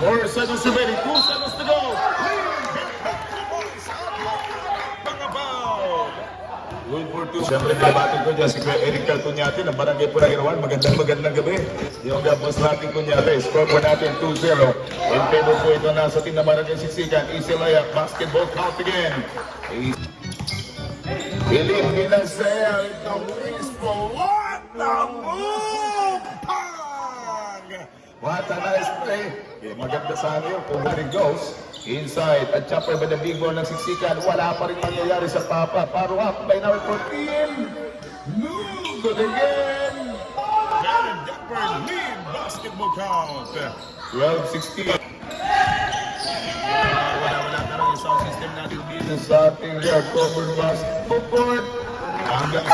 4 seconds remaining. 2 seconds to go. Mga foul. Good for 2. Siyempre, nilabatin ko dyan si Kuya Eric Calpuñate ng Barangay Puragirawan. Magandang gabi. Yung gabos natin Puñate. Score po natin 2-0. In favor po ito na sa team na Barangay Siksikan. Easy layup. Basketball count again. Philip Pinasea. Ito mismo. What the move! What a nice play. Okay, maganda sana yun kung it goes inside. At chopper by the big ball ng Siksikan. Wala pa rin mangyayari sa Papa. Paro up by number 14. Good again. And Dapper lead basketball count. 12-16. Wala na rin yung sound system natin dito sa ating cover basketball court. Hanggang